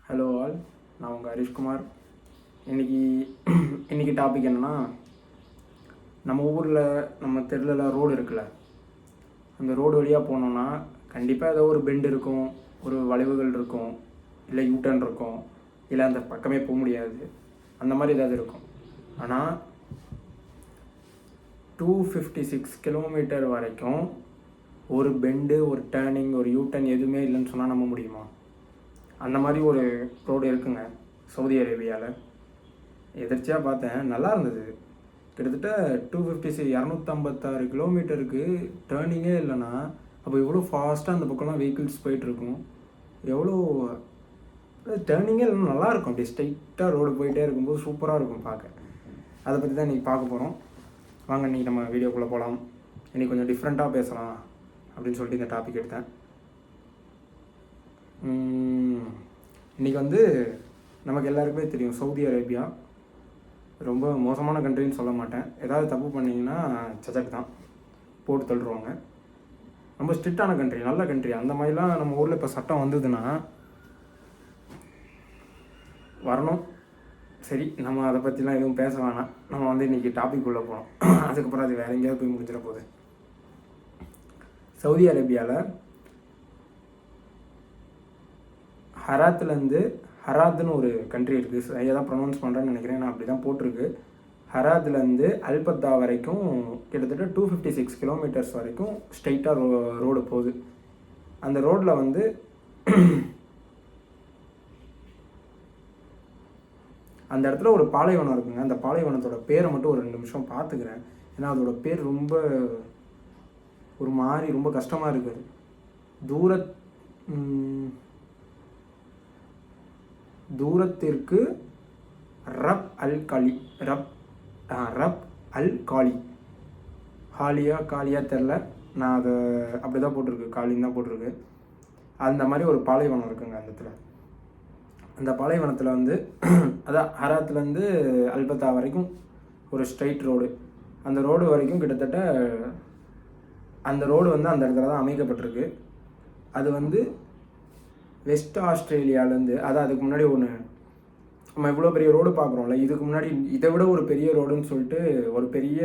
Hello all, நான் உங்கள் ஹரிஷ்குமார். இன்றைக்கி டாபிக் என்னென்னா, நம்ம ஊரில் நம்ம தெருவில் ரோடு இருக்குல்ல, அந்த ரோடு வழியாக போனோன்னா கண்டிப்பாக ஏதோ ஒரு பெண்டு இருக்கும், ஒரு வளைவுகள் இருக்கும், இல்லை யூட்டர்ன் இருக்கும், இல்லை அந்த பக்கமே போக முடியாது, அந்த மாதிரி ஏதாவது இருக்கும். ஆனால் 256 கிலோமீட்டர் வரைக்கும் ஒரு பெண்டு, ஒரு டேர்னிங், ஒரு யூட்டர்ன் எதுவுமே இல்லைன்னு சொன்னால் நம்ப முடியுமா? அந்த மாதிரி ஒரு ரோடு இருக்குங்க சவுதி அரேபியாவில். எதிர்ச்சியாக பார்த்தேன், நல்லா இருந்தது. கிட்டத்தட்ட 256 கிலோமீட்டருக்கு டேர்னிங்கே இல்லைன்னா அப்போ எவ்வளோ ஃபாஸ்ட்டாக அந்த பக்கம்லாம் வெஹிக்கிள்ஸ் போயிட்டுருக்கும். எவ்வளோ டேர்னிங்கே இல்லைன்னா நல்லாயிருக்கும். அப்படி ஸ்ட்ரைட்டாக ரோடு போயிட்டே இருக்கும்போது சூப்பராக இருக்கும் பார்க்க. அதை பற்றி தான் இன்றைக்கி பார்க்க போகிறோம். வாங்க இன்றைக்கி நம்ம வீடியோக்குள்ளே போகலாம். இன்றைக்கி கொஞ்சம் டிஃப்ரெண்ட்டாக பேசலாம் அப்படின்னு சொல்லிட்டு இந்த டாபிக் எடுத்தேன். இன்றைக்கி நமக்கு எல்லாருக்குமே தெரியும், சவுதி அரேபியா ரொம்ப மோசமான கண்ட்ரின்னு சொல்ல மாட்டேன். ஏதாவது தப்பு பண்ணிங்கன்னா சச்சக் தான், போட்டு தள்ளுருவாங்க. ரொம்ப ஸ்ட்ரிக்டான கண்ட்ரி, நல்ல கண்ட்ரி. அந்த மாதிரிலாம் நம்ம ஊரில் இப்போ சட்டம் வந்ததுன்னா வரணும். சரி, நம்ம அதை பற்றிலாம் எதுவும் பேச வேணாம். நம்ம இன்றைக்கி டாபிக் உள்ளே போகிறோம். அதுக்கப்புறம் அது வேறு எங்கேயாவது போய் முடிஞ்சிட போகுது. சவுதி அரேபியாவில் ஹராத்துன்னு ஒரு கண்ட்ரி இருக்குது. சரியாக தான் ப்ரொனவுன்ஸ் பண்ணுறேன்னு நினைக்கிறேன், நான் அப்படி தான் போட்டிருக்கு. ஹராத்துலேருந்து அல்பத்தா வரைக்கும் கிட்டத்தட்ட 256 கிலோமீட்டர்ஸ் வரைக்கும் ஸ்ட்ரைட்டாக ரோடு போகுது. அந்த ரோட்டில் அந்த இடத்துல ஒரு பாலைவனம் இருக்குங்க. அந்த பாலைவனத்தோட பேரை மட்டும் ஒரு 2 நிமிஷம் பார்த்துக்கிறேன். ஏன்னா அதோட பேர் ரொம்ப ஒரு மாதிரி ரொம்ப கஷ்டமாக இருக்குது. தூரத்திற்கு ரப் அல் காலி காலியா தெரில, நான் அதை அப்படி தான் போட்டிருக்கு, காலின்னு தான் போட்டிருக்கு. அந்த மாதிரி ஒரு பாலைவனம் இருக்குங்க அந்த இடத்துல. அந்த பாலைவனத்தில் அதான் ஹராத்துலேருந்து அல்பத்தா வரைக்கும் ஒரு ஸ்ட்ரைட் ரோடு. அந்த ரோடு வரைக்கும் கிட்டத்தட்ட அந்த ரோடு அந்த இடத்துல தான் அமைக்கப்பட்டிருக்கு. அது வெஸ்ட் ஆஸ்திரேலியாவிலேருந்து, அதான் அதுக்கு முன்னாடி நம்ம இவ்வளோ பெரிய ரோடு பார்க்குறோம்ல, இதுக்கு முன்னாடி இதை விட ஒரு பெரிய ரோடுன்னு சொல்லிட்டு, ஒரு பெரிய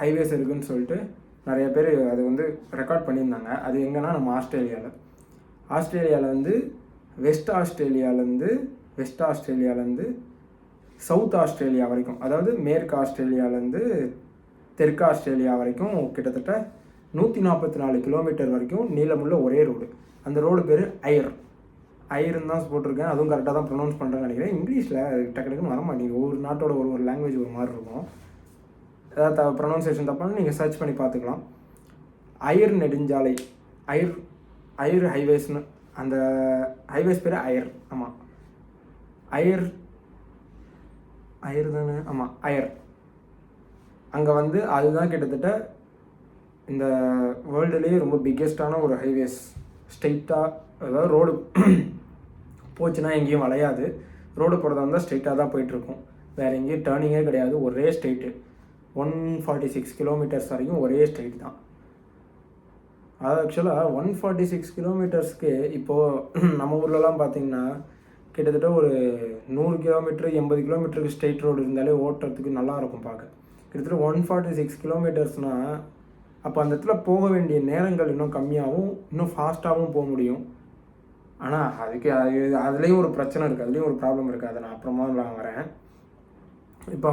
ஹைவேஸ் இருக்குதுன்னு சொல்லிட்டு நிறைய பேர் அது ரெக்கார்ட் பண்ணியிருந்தாங்க. அது எங்கன்னா நம்ம ஆஸ்திரேலியாவில் வெஸ்ட் ஆஸ்திரேலியாவிலேருந்து சவுத் ஆஸ்திரேலியா வரைக்கும், அதாவது மேற்கு ஆஸ்திரேலியாவிலேருந்து தெற்கு ஆஸ்திரேலியா வரைக்கும் கிட்டத்தட்ட 144 கிலோமீட்டர் வரைக்கும் நீளமுள்ள ஒரே ரோடு. அந்த ரோடு பேர் ஐர்ன்னு தான் போட்டிருக்கேன். அதுவும் கரெக்டாக தான் ப்ரொனவுன்ஸ் பண்ணுறேன்னு நினைக்கிறேன். இங்கிலீஷில் டக்குன்னு வர மாட்டேங்குது. ஒவ்வொரு நாட்டோட ஒரு லாங்குவேஜ் ஒரு மாதிரி இருக்கும். ஏதாவது ப்ரொனவுன்சியேஷன் தப்பான்னு நீங்கள் சர்ச் பண்ணி பார்த்துக்கலாம். ஐர் நெடுஞ்சாலை, ஐர் ஹைவேஸ்னு, அந்த ஹைவேஸ் பேர் ஆமாம், ஐர் தானே, ஆமாம் ஐர். அங்கே அதுதான் கிட்டத்தட்ட இந்த வேர்ல்டுலேயே ரொம்ப பிக்கெஸ்டான ஒரு ஹைவேஸ். ஸ்ட்ரெயிட்டாக, அதாவது ரோடு போச்சுன்னா எங்கேயும் வளையாது. ரோடு போகிறதா இருந்தால் ஸ்ட்ரெயிட்டாக தான் போயிட்டுருக்கும். வேறு எங்கேயும் டேர்னிங்கே கிடையாது. ஒரே ஸ்ட்ரெயிட்டு 146 கிலோமீட்டர்ஸ் வரைக்கும் ஒரே ஸ்ட்ரெயிட் தான். அது ஆக்சுவலாக 146 கிலோமீட்டர்ஸ்க்கு இப்போது நம்ம ஊர்லலாம் பார்த்திங்கன்னா கிட்டத்தட்ட ஒரு 100 கிலோமீட்டர் 80 கிலோமீட்டருக்கு ஸ்ட்ரெயிட் ரோடு இருந்தாலே ஓட்டுறதுக்கு நல்லாயிருக்கும் பார்க்க. கிட்டத்தட்ட 146 கிலோமீட்டர்ஸ்னால் அப்போ அந்த இடத்துல போக வேண்டிய நேரங்கள் இன்னும் கம்மியாகவும் இன்னும் ஃபாஸ்ட்டாகவும் போக முடியும். ஆனால் அதுலேயும் ஒரு பிரச்சனை இருக்குது, அதுலேயும் ஒரு ப்ராப்ளம் இருக்குது. அதை நான் அப்புறமா நான் வரேன். இப்போ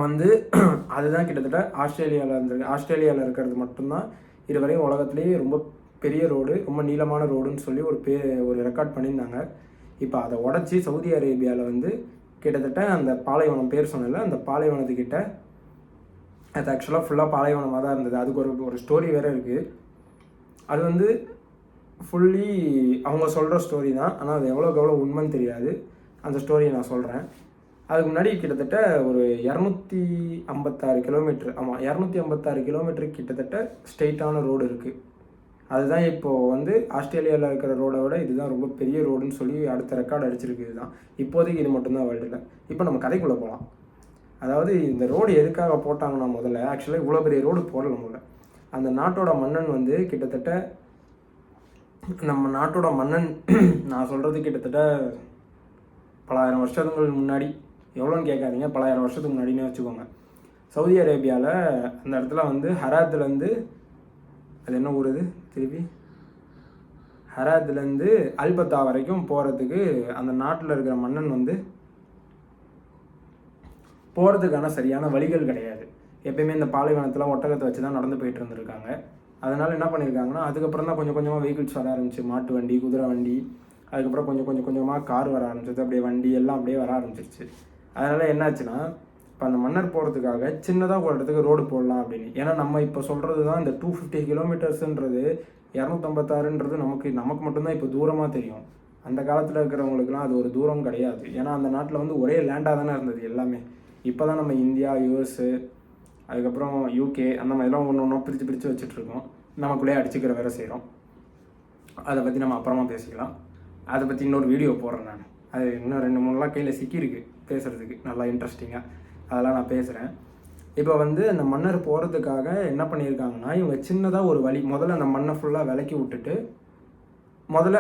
அதுதான் கிட்டத்தட்ட ஆஸ்திரேலியாவில் இருக்கிறது மட்டும்தான் இதுவரையும் உலகத்துலேயே ரொம்ப பெரிய ரோடு, ரொம்ப நீளமான ரோடுன்னு சொல்லி ஒரு ரெக்கார்ட் பண்ணியிருந்தாங்க. இப்போ அதை உடச்சி சவுதி அரேபியாவில் கிட்டத்தட்ட அந்த பாலைவனம் பேர் சொன்னல, அந்த பாலைவனத்துக்கிட்ட அது ஆக்சுவலாக ஃபுல்லாக பாலைவனமாக தான் இருந்தது. அதுக்கு ஒரு ஸ்டோரி வேறு இருக்குது. அது ஃபுல்லி அவங்க சொல்கிற ஸ்டோரி தான், ஆனால் அது எவ்வளோக்கு எவ்வளோ உண்மைன்னு தெரியாது. அந்த ஸ்டோரியை நான் சொல்கிறேன். அதுக்கு முன்னாடி கிட்டத்தட்ட ஒரு 256 கிலோமீட்ரு, ஆமாம் 256 கிலோமீட்டருக்கு கிட்டத்தட்ட ஸ்ட்ரெயிட்டான ரோடு இருக்குது. அதுதான் இப்போது ஆஸ்திரேலியாவில் இருக்கிற ரோடை விட இதுதான் ரொம்ப பெரிய ரோடுன்னு சொல்லி அடுத்த ரெக்கார்டு அடிச்சிருக்கு. இதுதான் இப்போதைக்கு இது மட்டும்தான் வேர்ல்டில். இப்போ நம்ம கதைக்குள்ளே போகலாம். அதாவது இந்த ரோடு எதுக்காக போட்டாங்கன்னா, முதல்ல ஆக்சுவலாக இவ்வளோ பெரிய ரோடு போடல. முதல்ல அந்த நாட்டோட மன்னன் கிட்டத்தட்ட நம்ம நாட்டோட மன்னன் நான் சொல்கிறது கிட்டத்தட்ட பல ஆயிரம் வருஷத்துக்கு முன்னாடி, எவ்வளோன்னு கேட்காதீங்க, பல ஆயிரம் வருஷத்துக்கு முன்னாடினே வச்சுக்கோங்க. சவுதி அரேபியாவில் அந்த இடத்துல வந்து ஹராத்துலேருந்து, அது என்ன ஊர் இது திருப்பி, ஹராத்துலேருந்து அல்பத்தா வரைக்கும் போகிறதுக்கு அந்த நாட்டில் இருக்கிற மன்னன் வந்து போகிறதுக்கான சரியான வழிகள் கிடையாது. எப்பயுமே இந்த பாலைவனத்தில் ஒட்டகத்தை வச்சு தான் நடந்து போயிட்டு இருந்திருக்காங்க. அதனால் என்ன பண்ணியிருக்காங்கன்னா, அதுக்கப்புறம் தான் கொஞ்சம் கொஞ்சமாக வெஹிக்கிள்ஸ் வர ஆரம்பிச்சு. மாட்டு வண்டி, குதிரை வண்டி, அதுக்கப்புறம் கொஞ்சமாக கார் வர ஆரம்பிச்சிது. அப்படியே வண்டி எல்லாம் அப்படியே வர ஆரம்பிச்சிருச்சு. அதனால் என்னாச்சுன்னா, இப்போ அந்த மன்னர் போகிறதுக்காக சின்னதாக ஒரு இடத்துக்கு ரோடு போடலாம் அப்படின்னு. ஏன்னா நம்ம இப்போ சொல்கிறது தான் இந்த 250 கிலோமீட்டர்ஸுன்றது, 256ன்றது நமக்கு மட்டும்தான் இப்போ தூரமாக தெரியும். அந்த காலத்தில் இருக்கிறவங்களுக்குலாம் அது ஒரு தூரம் கிடையாது. ஏன்னா அந்த நாட்டில் வந்து ஒரே லேண்டாக தானே இருந்தது எல்லாமே. இப்போ தான் நம்ம இந்தியா, யூஎஸ்ஸு, அதுக்கப்புறம் யூகே அந்த மாதிரிலாம் ஒன்று பிரித்து வச்சுட்ருக்கோம். நமக்குள்ளேயே அடிச்சுக்கிற வேலை செய்கிறோம். அதை பற்றி நம்ம அப்புறமா பேசிக்கலாம். அதை பற்றி இன்னொரு வீடியோ போடுறேன் நான். அது இன்னும் 2-3 கையில் சிக்கியிருக்கு பேசுகிறதுக்கு, நல்லா இன்ட்ரெஸ்டிங்காக. அதெல்லாம் நான் பேசுகிறேன். இப்போ வந்து அந்த மன்னர் போகிறதுக்காக என்ன பண்ணியிருக்காங்கன்னா, இவங்க சின்னதாக ஒரு வழி, முதல்ல அந்த மண்ணை ஃபுல்லாக விலக்கி விட்டுட்டு, முதல்ல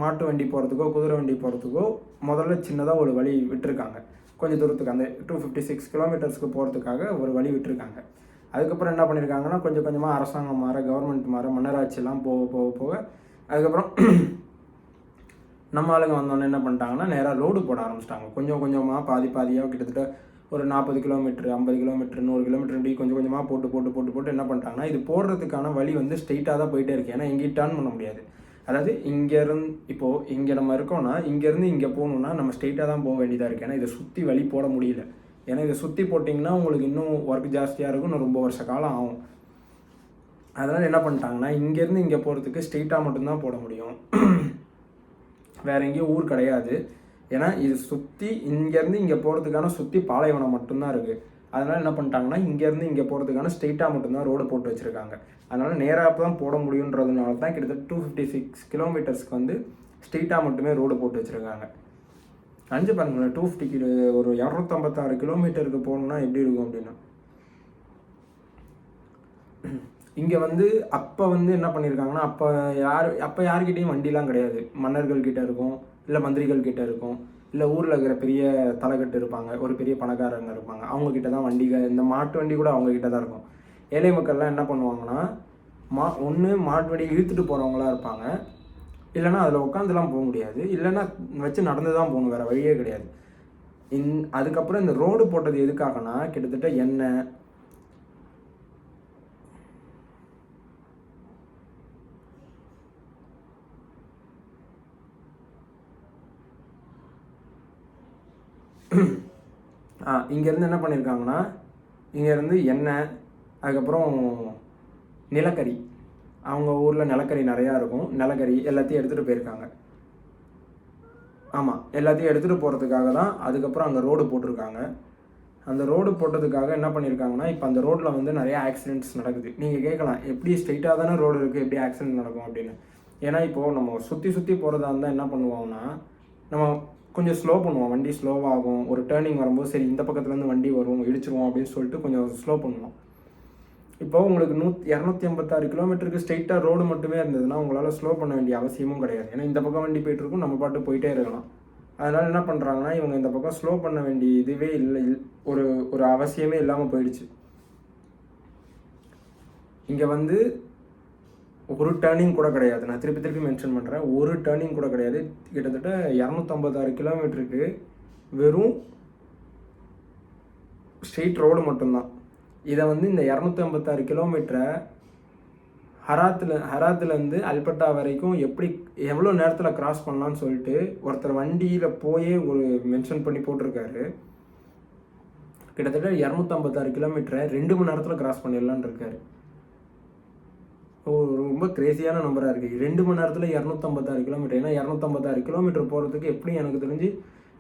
மாட்டு வண்டி போகிறதுக்கோ குதிரை வண்டி போகிறதுக்கோ முதல்ல சின்னதாக ஒரு வழி விட்டுருக்காங்க. கொஞ்சம் தூரத்துக்கு அந்த 256 கிலோமீட்டர்ஸ்க்கு போகிறதுக்காக ஒரு வழி விட்டுருக்காங்க. அதுக்கப்புறம் என்ன பண்ணியிருக்காங்கன்னா, கொஞ்சம் கொஞ்சமாக அரசாங்கம் மாற, கவர்மெண்ட் மாற, மன்னராட்சியெல்லாம் போக அதுக்கப்புறம் நம்ம ஆளுங்க வந்தோடனே என்ன பண்ணிட்டாங்கன்னா, நேராக ரோடு போட ஆரம்பிச்சிட்டாங்க. கொஞ்சமாக பாதியாக கிட்டத்தட்ட ஒரு 40 கிலோமீட்டர், 50 கிலோமீட்டர், 100 கிலோமீட்டர் இப்படி கொஞ்சமாக போட்டு என்ன பண்ணிட்டாங்கன்னா, இது போடுறதுக்கான வழி வந்து ஸ்ட்ரெயிட்டாக தான் போயிட்டே இருக்குது. ஏன்னா எங்கேயும் டர்ன் பண்ண முடியாது. அதாவது இங்கேருந்து இப்போது இங்கே நம்ம இருக்கோம்னா, இங்கேருந்து இங்கே போகணுன்னா நம்ம ஸ்ட்ரெயிட்டாக தான் போக வேண்டியதாக இருக்குது. ஏன்னா இதை சுற்றி வழி போட முடியல. ஏன்னா இதை சுற்றி போட்டிங்கன்னா உங்களுக்கு இன்னும் ஒர்க் ஜாஸ்தியாக இருக்கும், இன்னும் ரொம்ப வருஷ காலம் ஆகும். அதனால் என்ன பண்ணிட்டாங்கன்னா, இங்கேருந்து இங்கே போகிறதுக்கு ஸ்ட்ரெயிட்டாக மட்டும்தான் போட முடியும். வேறு எங்கேயும் ஊர் கிடையாது. ஏன்னா இது சுற்றி இங்கேருந்து இங்கே போகிறதுக்கான சுற்றி பாலைவனம் மட்டும்தான் இருக்குது. அதனால் என்ன பண்ணிட்டாங்கன்னா, இங்கேருந்து இங்கே போகிறதுக்கான ஸ்ட்ரெயிட்டாக மட்டும்தான் ரோடு போட்டு வச்சுருக்காங்க. அதனால் நேராக தான் போட முடியுன்றதுனால தான் கிட்டத்தட்ட 256 கிலோமீட்டர்ஸ்க்கு வந்து ஸ்ட்ரெயிட்டாக மட்டுமே ரோடு போட்டு வச்சுருக்காங்க. அஞ்சு பாருங்களேன், 250 ஒரு 256 கிலோமீட்டருக்கு போகணுன்னா எப்படி இருக்கும் அப்படின்னா, இங்கே வந்து அப்போ வந்து என்ன பண்ணியிருக்காங்கன்னா, அப்போ யார்கிட்டையும் வண்டிலாம் கிடையாது. மன்னர்கள்கிட்ட இருக்கும், இல்லை மந்திரிகள் கிட்ட இருக்கும், இல்லை ஊரில் இருக்கிற பெரிய தலைக்கட்டு இருப்பாங்க, ஒரு பெரிய பணக்காரங்க இருப்பாங்க, அவங்கக்கிட்ட தான் வண்டிகள், இந்த மாட்டு வண்டி கூட அவங்கக்கிட்ட தான் இருக்கும். ஏழை மக்கள்லாம் என்ன பண்ணுவாங்கன்னா, ஒன்று மாட்டு வண்டி இழுத்துட்டு போகிறவங்களாம் இருப்பாங்க, இல்லைன்னா அதில் உட்காந்துலாம் போக முடியாது, இல்லைன்னா வச்சு நடந்து தான் போகணும், வேறு வழியே கிடையாது. அதுக்கப்புறம் இந்த ரோடு போட்டது எதுக்காகனா, கிட்டத்தட்ட எண்ணெய், இங்கேருந்து என்ன பண்ணியிருக்காங்கன்னா, இங்கேருந்து எண்ணெய், அதுக்கப்புறம் நிலக்கரி, அவங்க ஊரில் நிலக்கரி நிறையா இருக்கும், நிலக்கரி எல்லாத்தையும் எடுத்துகிட்டு போயிருக்காங்க. ஆமாம், எல்லாத்தையும் எடுத்துகிட்டு போகிறதுக்காக தான் அதுக்கப்புறம் அங்கே ரோடு போட்டிருக்காங்க. அந்த ரோடு போட்டதுக்காக என்ன பண்ணியிருக்காங்கன்னா, இப்போ அந்த ரோட்டில் வந்து நிறையா ஆக்சிடென்ட்ஸ் நடக்குது. நீங்கள் கேட்கலாம், எப்படி ஸ்ட்ரெயிட்டாக தானே ரோடு இருக்குது, எப்படி ஆக்சிடென்ட் நடக்கும் அப்படின்னு. ஏன்னா இப்போது நம்ம சுற்றி போகிறதா இருந்தால் என்ன பண்ணுவோம்னா, நம்ம கொஞ்சம் ஸ்லோ பண்ணுவோம், வண்டி ஸ்லோவாகும். ஒரு டேர்னிங் வரும்போது சரி இந்த பக்கத்துலேருந்து வண்டி வரும், இடிச்சிருவோம் அப்படின்னு சொல்லிட்டு கொஞ்சம் ஸ்லோ பண்ணுவோம். இப்போ உங்களுக்கு 256 கிலோமீட்டருக்கு ஸ்ட்ரெயிட்டாக ரோடு மட்டுமே இருந்ததுன்னா உங்களால் ஸ்லோ பண்ண வேண்டிய அவசியமும் கிடையாது. ஏன்னா இந்த பக்கம் வண்டி போயிட்டுருக்கும், நம்ம பாட்டு போயிட்டே இருக்கலாம். அதனால் என்ன பண்ணுறாங்கன்னா, இவங்க இந்த பக்கம் ஸ்லோ பண்ண வேண்டிய இதுவே இல்லை, ஒரு அவசியமே இல்லாமல் போயிடுச்சு. இங்கே வந்து ஒரு டேர்னிங் கூட கிடையாது. நான் திருப்பி மென்ஷன் பண்ணுறேன், ஒரு டேர்னிங் கூட கிடையாது. கிட்டத்தட்ட 256 கிலோமீட்டருக்கு வெறும் ஸ்ட்ரெயிட் ரோடு மட்டும்தான். இதை வந்து இந்த 256 கிலோமீட்டரை ஹராத்துலேருந்து அல்பட்டா வரைக்கும் எவ்வளோ நேரத்தில் கிராஸ் பண்ணலான்னு சொல்லிட்டு ஒருத்தர் வண்டியில் போயே ஒரு மென்ஷன் பண்ணி போட்டிருக்காரு. கிட்டத்தட்ட 256 கிலோமீட்டரை 2 மணி நேரத்தில் கிராஸ் பண்ணிடலான்னு இருக்காரு. ரொம்ப கிரேசியான நம்பராக இருக்குது. 2 மணி நேரத்தில் 256 கிலோமீட்டர். ஏன்னா 256 கிலோமீட்டர் போகிறதுக்கு எப்படி எனக்கு தெரிஞ்சு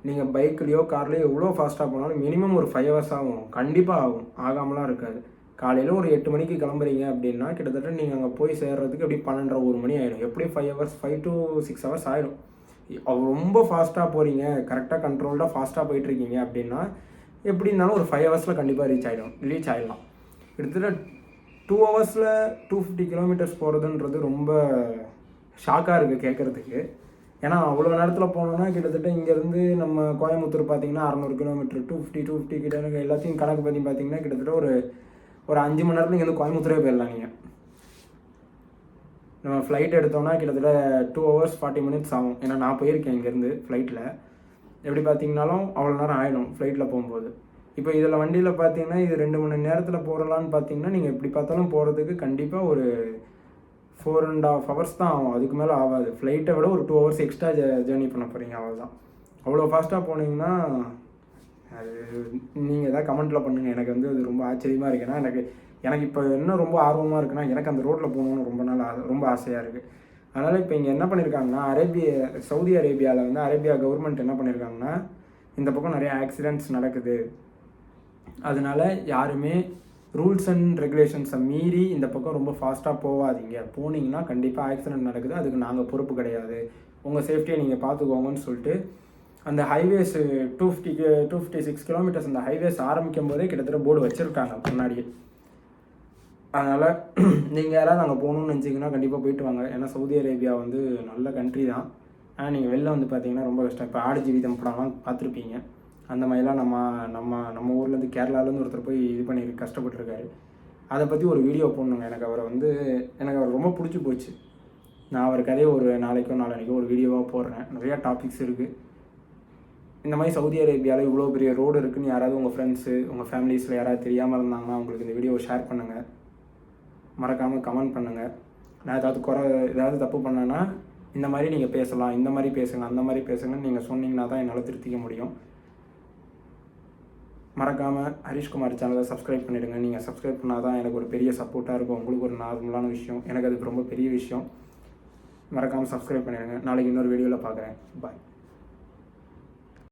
நீங்கள் பைக்லேயோ கார்லேயோ எவ்வளோ ஃபாஸ்ட்டாக போனாலும் மினிமம் ஒரு 5 hours ஆகும், கண்டிப்பாக ஆகும், ஆகாமலாம் இருக்காது. காலையில் ஒரு 8 மணிக்கு கிளம்புறீங்க அப்படின்னா கிட்டத்தட்ட நீங்கள் அங்கே போய் சேர்றதுக்கு எப்படி 12:30 1 மணி ஆகிடும். எப்படி 5 hours, 5 to 6 hours ஆகிடும். ரொம்ப ஃபாஸ்ட்டாக போகிறீங்க, கரெக்டாக கண்ட்ரோல்டாக ஃபாஸ்ட்டாக போயிட்டுருக்கீங்க அப்படின்னா எப்படி இருந்தாலும் ஒரு 5 hours கண்டிப்பாக ரீச் ஆகிடலாம். கிட்டத்தட்ட 2 hours 250 கிலோமீட்டர்ஸ் போகிறதுன்றது ரொம்ப ஷாக்காக இருக்குது கேட்குறதுக்கு. ஏன்னா அவ்வளோ நேரத்தில் போனோம்னா கிட்டத்தட்ட இங்கேருந்து நம்ம கோயம்புத்தூர் பார்த்தீங்கன்னா 600 கிலோமீட்டர், 250 கிட்ட எல்லாத்தையும் கணக்கு பண்ணி பார்த்தீங்கன்னா கிட்டத்தட்ட ஒரு 5 மணி நேரத்தில் இங்கேருந்து கோயம்புத்தூரே போயிடலாம் நீங்கள். நம்ம ஃப்ளைட் எடுத்தோம்னா கிட்டத்தட்ட 2 hours 40 minutes ஆகும். ஏன்னா நான் போயிருக்கேன் இங்கேருந்து ஃப்ளைட்டில். எப்படி பார்த்தீங்கன்னாலும் அவ்வளோ நேரம் ஆகிடும் ஃப்ளைட்டில் போகும்போது. இப்போ இதில் வண்டியில் பார்த்தீங்கன்னா இது 2 மணி நேரத்தில் போகிறலான்னு பார்த்தீங்கன்னா நீங்கள் எப்படி பார்த்தாலும் போகிறதுக்கு கண்டிப்பாக ஒரு 4.5 hours தான் ஆகும். அதுக்கு மேலே ஆகாது. ஃப்ளைட்டை விட ஒரு 2 hours எக்ஸ்ட்ரா ஜேர்னி பண்ண போகிறீங்க, அவ்வளோதான். அவ்வளோ ஃபாஸ்ட்டாக போனீங்கன்னா அது நீங்கள் எதாவது கமெண்ட்டில் பண்ணுங்கள். எனக்கு வந்து அது ரொம்ப ஆச்சரியமாக இருக்குது. ஏன்னா எனக்கு இப்போ என்ன ரொம்ப ஆர்வமாக இருக்குன்னா எனக்கு அந்த ரோட்டில் போகணுன்னு ரொம்ப ஆசையாக இருக்குது. அதனால் இப்போ இங்கே என்ன பண்ணியிருக்காங்கன்னா சவுதி அரேபியாவில் வந்து அரேபியா கவர்மெண்ட் என்ன பண்ணியிருக்காங்கன்னா இந்த பக்கம் நிறைய ஆக்சிடெண்ட்ஸ் நடக்குது. அதனால யாருமே ரூல்ஸ் அண்ட் ரெகுலேஷன்ஸை மீறி இந்த பக்கம் ரொம்ப ஃபாஸ்ட்டாக போகாதீங்க. போனீங்கன்னா கண்டிப்பாக ஆக்சிடெண்ட் நடக்குது, அதுக்கு நாங்கள் பொறுப்பு கிடையாது, உங்கள் சேஃப்டியை நீங்கள் பார்த்துக்கோங்கன்னு சொல்லிட்டு அந்த ஹைவேஸ் 256 கிலோமீட்டர்ஸ் அந்த ஹைவேஸ் ஆரம்பிக்கும் போதே கிட்டத்தட்ட போர்டு வச்சுருக்காங்க முன்னாடியே. அதனால் நீங்கள் யாராவது அங்கே போகணுன்னு நினச்சிங்கன்னா கண்டிப்பாக போயிட்டு வாங்க. ஏன்னா சவுதி அரேபியா வந்து நல்ல கண்ட்ரி தான். ஆனால் நீங்கள் வெளில வந்து பார்த்தீங்கன்னா ரொம்ப கஷ்டம். இப்போ ஆடு ஜீவிதம் படம்லாம் பார்த்துருப்பீங்க. அந்த மாதிரிலாம் நம்ம ஊர்லேருந்து கேரளாலேருந்து ஒருத்தர் போய் இது பண்ணி கஷ்டப்பட்டுருக்காரு. அதை பற்றி ஒரு வீடியோ போடணுங்க. எனக்கு அவர் ரொம்ப பிடிச்சி போச்சு. நான் அவர் கதையை ஒரு நாளைக்கோ ஒரு வீடியோவாக போடுறேன். நிறையா டாபிக்ஸ் இருக்குது. இந்த மாதிரி சவுதி அரேபியாவில் இவ்வளோ பெரிய ரோடு இருக்குதுன்னு யாராவது உங்கள் ஃப்ரெண்ட்ஸு உங்கள் ஃபேமிலிஸில் யாராவது தெரியாமல் இருந்தாங்கன்னா அவங்களுக்கு இந்த வீடியோவை ஷேர் பண்ணுங்கள். மறக்காமல் கமெண்ட் பண்ணுங்கள். நான் ஏதாவது தப்பு பண்ணேன்னா இந்த மாதிரி நீங்கள் பேசலாம், இந்த மாதிரி பேசுங்க, அந்த மாதிரி பேசுங்கன்னு நீங்கள் சொன்னீங்கன்னா தான் என்னால் திருத்திக்க முடியும். மறக்காமல் ஹரிஷ்குமார் சேனலை சப்ஸ்கிரைப் பண்ணிவிடுங்க. நீங்கள் சப்ஸ்கிரைப் பண்ணால் தான் எனக்கு ஒரு பெரிய சப்போர்ட்டாக இருக்கும். உங்களுக்கு ஒரு நார்மலான விஷயம், எனக்கு அதுக்கு ரொம்ப பெரிய விஷயம். மறக்காமல் சப்ஸ்கிரைப் பண்ணிவிடுங்க. நாளைக்கு இன்னொரு வீடியோவில் பார்க்குறேன். பாய்.